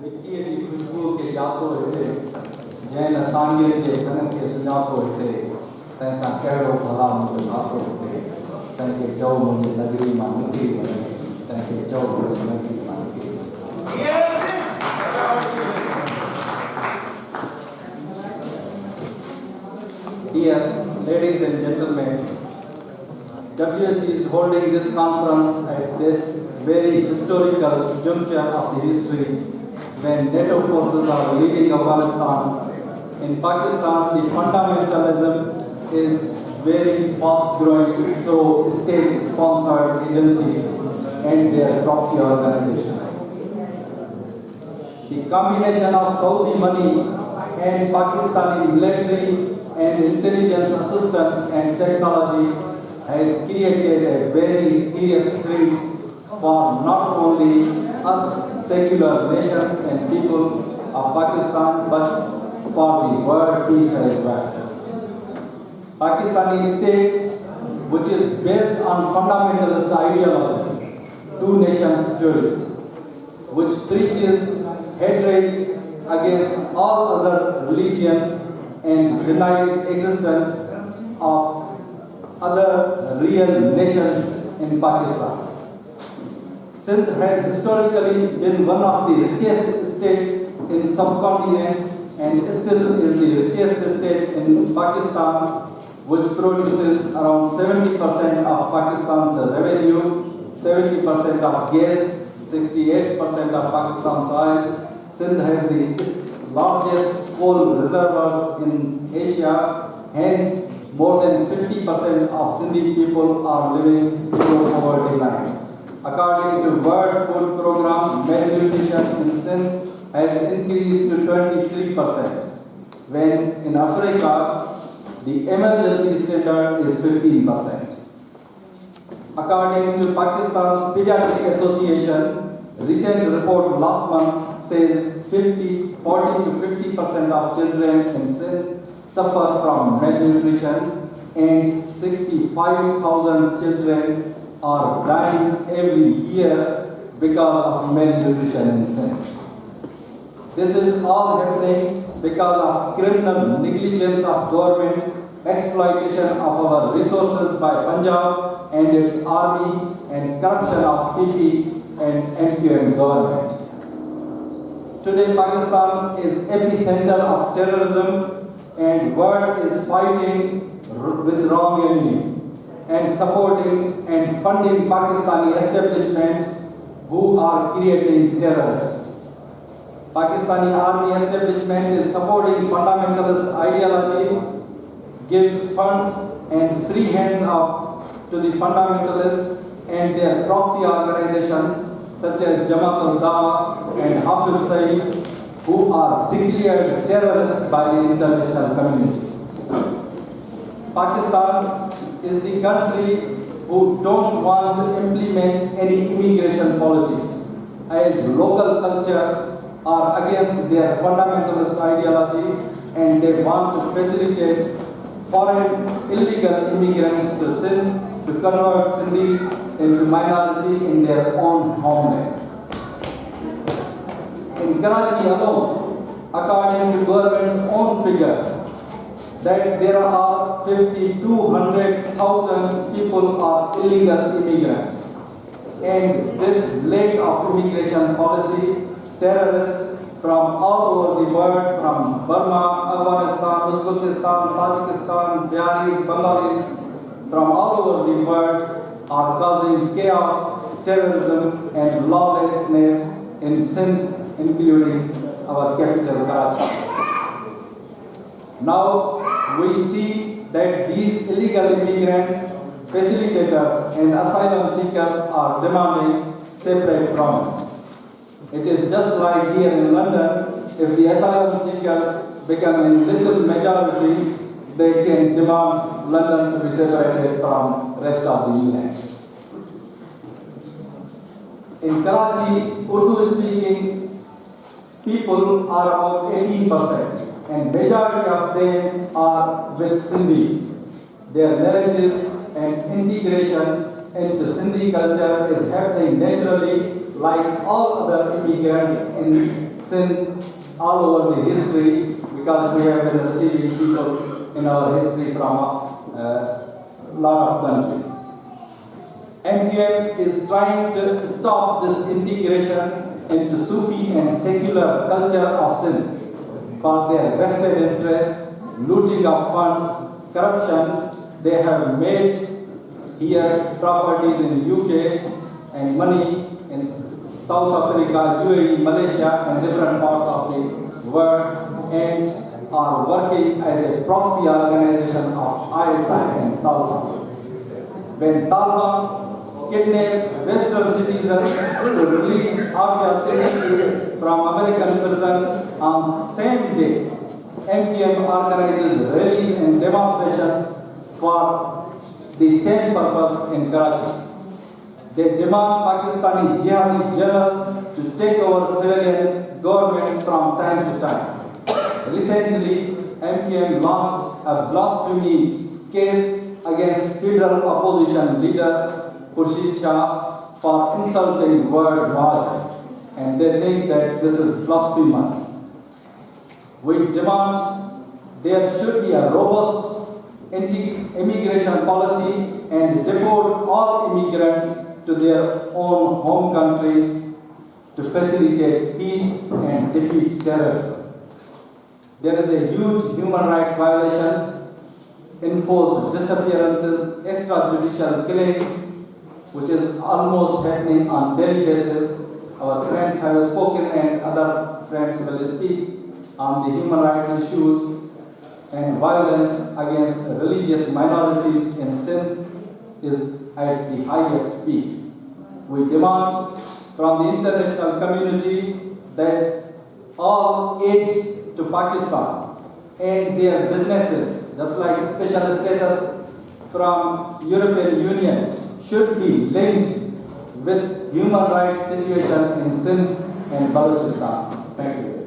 मिट्टी की खुशबू के जातो हिते जैन असांजे के सन के सुञातो हिते तंहिंसां कहिड़ो भला मुंहिंजो नातो हिते तंहिंखे चओ मुंहिंजी नगरी मां निकिरी वञे तंहिंखे चओ मुंहिंजी नगरी मां निकिरी वञे। Dear ladies and gentlemen, WSC is holding this conference at this very historical juncture of the history when NATO forces are leaving Afghanistan. In Pakistan, the fundamentalism is very fast growing through state-sponsored agencies and their proxy organizations. The combination of Saudi money and Pakistani military and intelligence assistance and technology has created a very serious threat for not only us secular nations and people of Pakistan but for the world peace as well. Pakistani state, which is based on fundamentalist ideology, two nations theory, which preaches hatred against all other religions and denies existence of other real nations in Pakistan. Sindh has historically been one of the richest states in subcontinent and still is the richest state in Pakistan, which produces around 70% of Pakistan's revenue, 70% of gas, 68% of Pakistan's oil. Sindh has the largest coal reservoirs in Asia, hence more than 50% of Sindhi people are living below poverty line. According to World Food Programme, malnutrition in Sindh has increased to 23%, when in Africa, the emergency standard is 15%. According to Pakistan's Pediatric Association, recent report last month says 40 to 50% of children in Sindh suffer from malnutrition and 65,000 children are dying every year because of malnutrition in Sindh. This is all happening because of criminal negligence of government, exploitation of our resources by Punjab and its army, and corruption of PP and MQM government. Today Pakistan is epicenter of terrorism and world is fighting with wrong enemy and supporting and funding Pakistani establishment who are creating terrorists. Pakistani army establishment is supporting fundamentalist ideology, gives funds and free hands off to the fundamentalists and their proxy organizations such as Jamaat al-Dawa and Hafiz Saeed, who are declared terrorists by the international community. Pakistan is the country who don't want to implement any immigration policy, as local cultures are against their fundamentalist ideology and they want to facilitate foreign illegal immigrants to Sindh to convert Sindhis into minority in their own homeland. In Karachi alone, according to government's own figures, that there are 5,200,000 people are illegal immigrants. And this lack of immigration policy, terrorists from all over the world, from Burma, Afghanistan, Uzbekistan, Tajikistan, Biharis, Bengalis, from all over the world are causing chaos, terrorism and lawlessness in Sindh, including our capital Karachi. Now we see that these illegal immigrants, facilitators and asylum seekers are demanding separate province. It is just like here in London, if the asylum seekers become in little majority, they can demand London to be separated from rest of the England. In Karachi, Urdu-speaking people are about 18%, and majority of them are with Sindhis. Their marriages and integration into Sindhi culture is happening naturally like all other immigrants in Sindh all over the history, because we have been receiving people in our history from a lot of countries. MQM is trying to stop this integration into Sufi and secular culture of Sindh for their vested interests, looting of funds, corruption. They have made here properties in UK and money in South Africa, UAE, Malaysia, and different parts of the world, and are working as a proxy organization of ISI and Taliban. When Taliban kidnaps Western citizens to release Afia Sindhi from American prison on same day, MPM organizes rallies and demonstrations for the same purpose in Karachi. They demand Pakistani jihadi generals to take over civilian governments from time to time. Recently, MPM launched a blasphemy case against federal opposition leader Khurshid Shah for insulting word war, and they think that this is blasphemous. We demand there should be a robust immigration policy and deport all immigrants to their own home countries to facilitate peace and defeat terrorism. There is a huge human rights violations, enforced disappearances, extrajudicial killings, which is almost happening on daily basis. Our friends have spoken and other friends will speak on the human rights issues, and violence against religious minorities in Sindh is at the highest peak. We demand from the international community that all aid to Pakistan and their businesses, just like special status from European Union, should be linked with human rights situation in Sindh and Balochistan. Thank you.